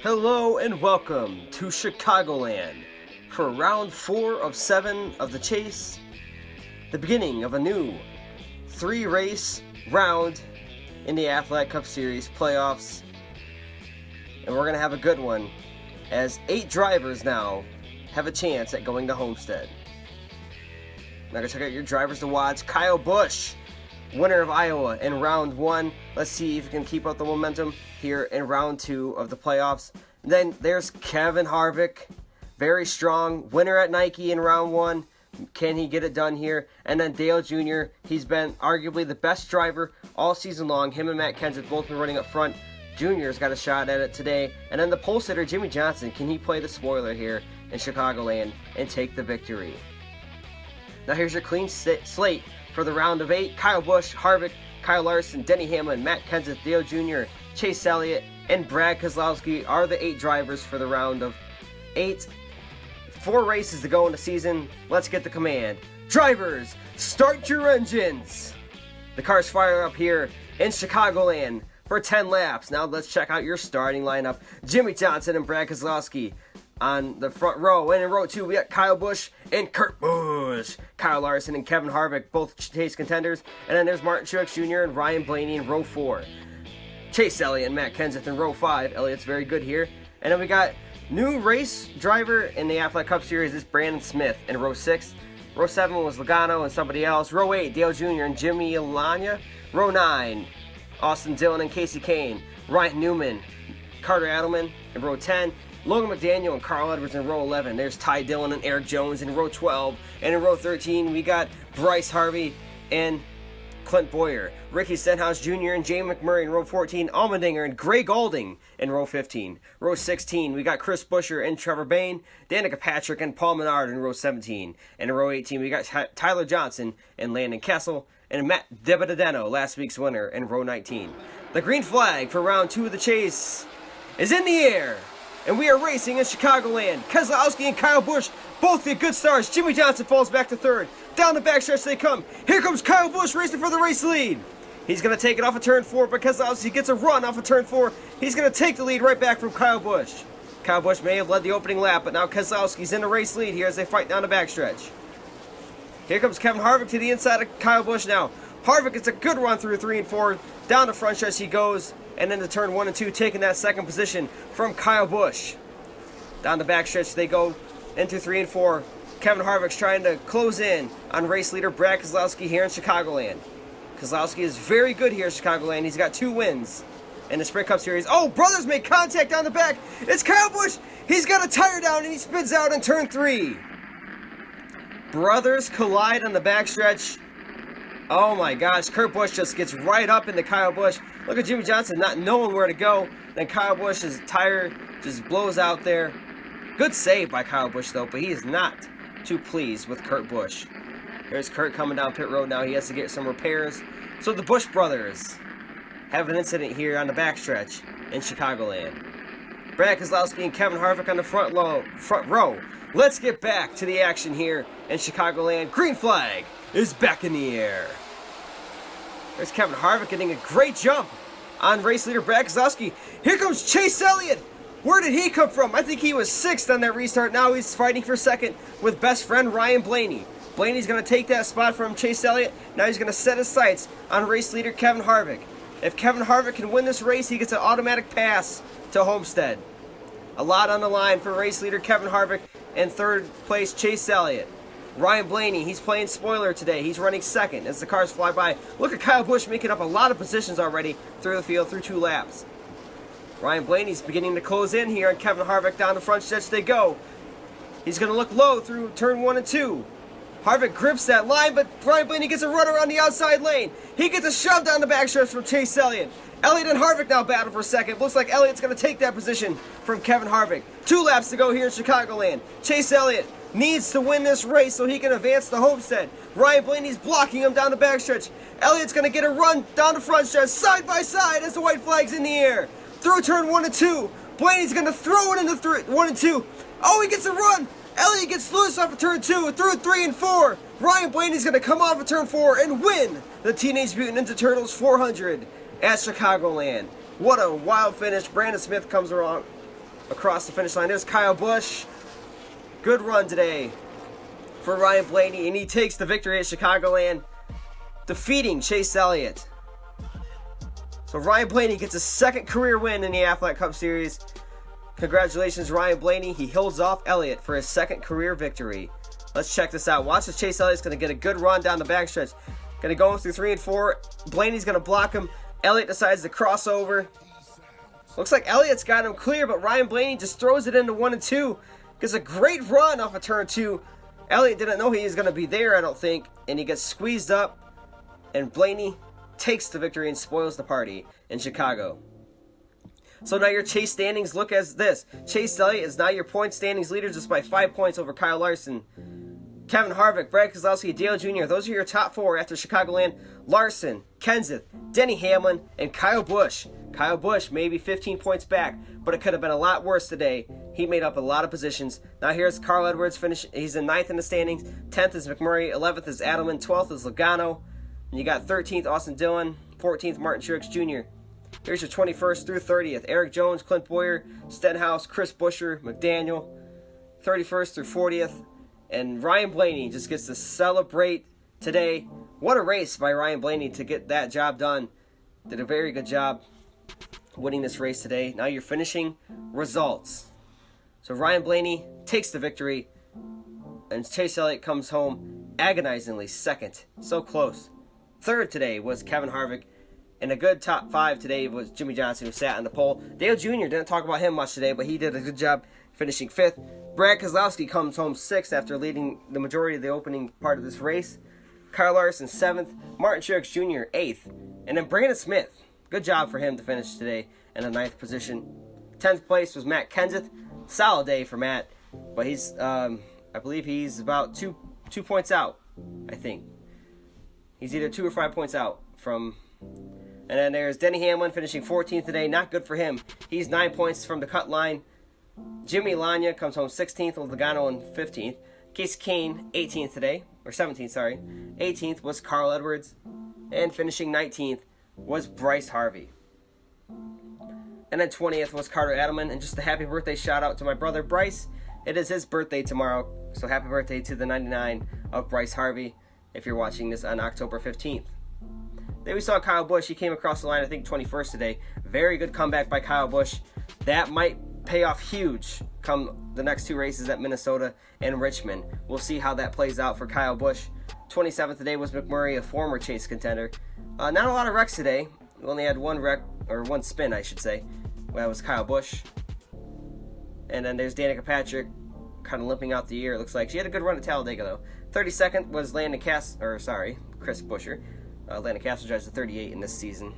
Hello and welcome to Chicagoland for round 4 of 7 of the chase, the beginning of a new 3-race round in the Athletic Cup Series playoffs. And we're going to have a good one as 8 drivers now have a chance at going to Homestead. Now going to check out your drivers to watch. Kyle Busch, winner of Iowa in round 1. Let's see if he can keep up the momentum here in round 2 of the playoffs. Then there's Kevin Harvick, very strong, winner at Nike in round 1. Can he get it done here? And then Dale Jr., he's been arguably the best driver all season long. Him and Matt Kenseth both been running up front. Junior's got a shot at it today. And then the pole sitter, Jimmie Johnson, can he play the spoiler here in Chicagoland and take the victory? Now here's your clean slate for the round of 8. Kyle Busch, Harvick, Kyle Larson, Denny Hamlin, Matt Kenseth, Dale Jr., Chase Elliott, and Brad Keselowski are the 8 drivers for the round of 8. 4 races to go in the season. Let's get the command. Drivers, start your engines! The cars fire up here in Chicagoland for 10 laps. Now let's check out your starting lineup. Jimmie Johnson and Brad Keselowski on the front row. And in row 2, we got Kyle Busch and Kurt Busch. Kyle Larson and Kevin Harvick, both chase contenders. And then there's Martin Truex Jr. and Ryan Blaney in row 4. Chase Elliott and Matt Kenseth in row 5. Elliott's very good here. And then we got new race driver in the Athletic Cup Series is Brandon Smith in row 6. Row 7 was Logano and somebody else. Row 8, Dale Jr. and Jimmy Alanya. Row 9, Austin Dillon and Casey Kane. Ryan Newman, Carter Adelman in row 10. Logan McDaniel and Carl Edwards in row 11. There's Ty Dillon and Eric Jones in row 12. And in row 13, we got Bryce Harvey and Clint Bowyer. Ricky Stenhouse Jr. and Jay McMurray in row 14. Allmendinger and Greg Gaulding in row 15. Row 16, we got Chris Buescher and Trevor Bayne. Danica Patrick and Paul Menard in row 17. And in row 18, we got Tyler Johnson and Landon Kessel. And Matt DiBenedetto, last week's winner, in row 19. The green flag for round 2 of the chase is in the air. And we are racing in Chicagoland. Keselowski and Kyle Busch both get good starts. Jimmie Johnson falls back to 3rd. Down the backstretch they come. Here comes Kyle Busch racing for the race lead. He's going to take it off of turn 4, but Keselowski gets a run off of turn 4. He's going to take the lead right back from Kyle Busch. Kyle Busch may have led the opening lap, but now Keselowski's in the race lead here as they fight down the backstretch. Here comes Kevin Harvick to the inside of Kyle Busch now. Harvick gets a good run through 3 and 4. Down the front stretch he goes. And then to turn 1 and 2, taking that second position from Kyle Busch. Down the backstretch they go into 3 and 4. Kevin Harvick's trying to close in on race leader Brad Keselowski here in Chicagoland. Keselowski is very good here in Chicagoland. He's got 2 wins in the Sprint Cup Series. Oh, brothers make contact on the back. It's Kyle Busch. He's got a tire down and he spins out in turn 3. Brothers collide on the backstretch. Oh my gosh, Kurt Busch just gets right up into Kyle Busch. Look at Jimmie Johnson not knowing where to go. Then Kyle Busch's tire just blows out there. Good save by Kyle Busch though, but he is not too pleased with Kurt Busch. There's Kurt coming down pit road now. He has to get some repairs. So the Busch brothers have an incident here on the backstretch in Chicagoland. Brad Keselowski and Kevin Harvick on the front row. Let's get back to the action here in Chicagoland. Green flag is back in the air. There's Kevin Harvick getting a great jump on race leader Brad Keselowski. Here comes Chase Elliott. Where did he come from? I think he was 6th on that restart. Now he's fighting for 2nd with best friend Ryan Blaney. Blaney's going to take that spot from Chase Elliott. Now he's going to set his sights on race leader Kevin Harvick. If Kevin Harvick can win this race, he gets an automatic pass to Homestead. A lot on the line for race leader Kevin Harvick and 3rd place Chase Elliott. Ryan Blaney, he's playing spoiler today. He's running 2nd as the cars fly by. Look at Kyle Busch making up a lot of positions already through the field through 2 laps. Ryan Blaney's beginning to close in here, and Kevin Harvick down the front stretch they go. He's going to look low through turn 1 and 2. Harvick grips that line, but Ryan Blaney gets a run around the outside lane. He gets a shove down the backstretch from Chase Elliott. Elliott and Harvick now battle for 2nd. Looks like Elliott's going to take that position from Kevin Harvick. 2 laps to go here in Chicagoland. Chase Elliott needs to win this race so he can advance to Homestead. Ryan Blaney's blocking him down the backstretch. Elliott's going to get a run down the front stretch, side by side as the white flag's in the air. Through turn 1 and 2. Blaney's going to throw it into 1 and 2. Oh, he gets a run. Elliott gets loose off of turn 2 through 3 and 4. Ryan Blaney's going to come off of turn 4 and win the Teenage Mutant Ninja Turtles 400 at Chicagoland. What a wild finish. Brandon Smith comes along across the finish line. There's Kyle Busch. Good run today for Ryan Blaney, and he takes the victory at Chicagoland, defeating Chase Elliott. So Ryan Blaney gets a second career win in the Aflac Cup Series. Congratulations, Ryan Blaney. He holds off Elliott for his second career victory. Let's check this out. Watch as Chase Elliott's going to get a good run down the backstretch. Going to go through 3 and 4. Blaney's going to block him. Elliott decides to cross over. Looks like Elliott's got him clear, but Ryan Blaney just throws it into 1 and 2. Gets a great run off of turn 2. Elliott didn't know he was going to be there, I don't think, and he gets squeezed up, and Blaney takes the victory and spoils the party in Chicago. So now your Chase standings look as this. Chase Elliott is now your point standings leader just by 5 points over Kyle Larson. Kevin Harvick, Brad Keselowski, Dale Jr., those are your top 4 after Chicagoland. Larson, Kenseth, Denny Hamlin, and Kyle Busch. Kyle Busch maybe 15 points back, but it could have been a lot worse today. He made up a lot of positions. Now here's Carl Edwards, he's in 9th in the standings. 10th is McMurray, 11th is Adelman, 12th is Logano. And you got 13th, Austin Dillon, 14th, Martin Truex Jr. Here's your 21st through 30th. Eric Jones, Clint Boyer, Stenhouse, Chris Buescher, McDaniel. 31st through 40th. And Ryan Blaney just gets to celebrate today. What a race by Ryan Blaney to get that job done. Did a very good job winning this race today. Now your finishing results. So Ryan Blaney takes the victory. And Chase Elliott comes home agonizingly second. So close. Third today was Kevin Harvick. And a good top 5 today was Jimmie Johnson, who sat on the pole. Dale Jr. didn't talk about him much today, but he did a good job finishing 5th. Brad Keselowski comes home 6th after leading the majority of the opening part of this race. Kyle Larson 7th. Martin Truex Jr. 8th. And then Brandon Smith. Good job for him to finish today in the 9th position. 10th place was Matt Kenseth. Solid day for Matt. But he's, I believe he's about two points out, I think. He's either 2 or 5 points out from... And then there's Denny Hamlin finishing 14th today. Not good for him. He's 9 points from the cut line. Jimmy Lania comes home 16th with Logano in 15th. Casey Kane 18th today. Or 17th, sorry. 18th was Carl Edwards. And finishing 19th was Bryce Harvey. And then 20th was Carter Adelman. And just a happy birthday shout out to my brother Bryce. It is his birthday tomorrow. So happy birthday to the 99 of Bryce Harvey if you're watching this on October 15th. Then we saw Kyle Busch. He came across the line, I think, 21st today. Very good comeback by Kyle Busch. That might pay off huge come the next 2 races at Minnesota and Richmond. We'll see how that plays out for Kyle Busch. 27th today was McMurray, a former Chase contender. Not a lot of wrecks today. We only had 1 wreck, or 1 spin, I should say. That was Kyle Busch. And then there's Danica Patrick, kind of limping out the year, it looks like. She had a good run at Talladega, though. 32nd was Chris Buescher. Landon Castle drives to 38 in this season.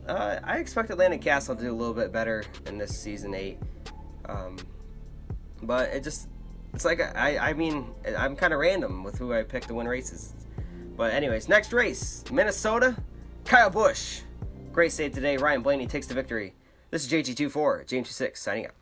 I expected Landon Castle to do a little bit better in this season 8. But it's like, I mean, I'm kind of random with who I pick to win races. But anyways, next race, Minnesota, Kyle Busch. Great save today. Ryan Blaney takes the victory. This is JG24, James 26, signing out.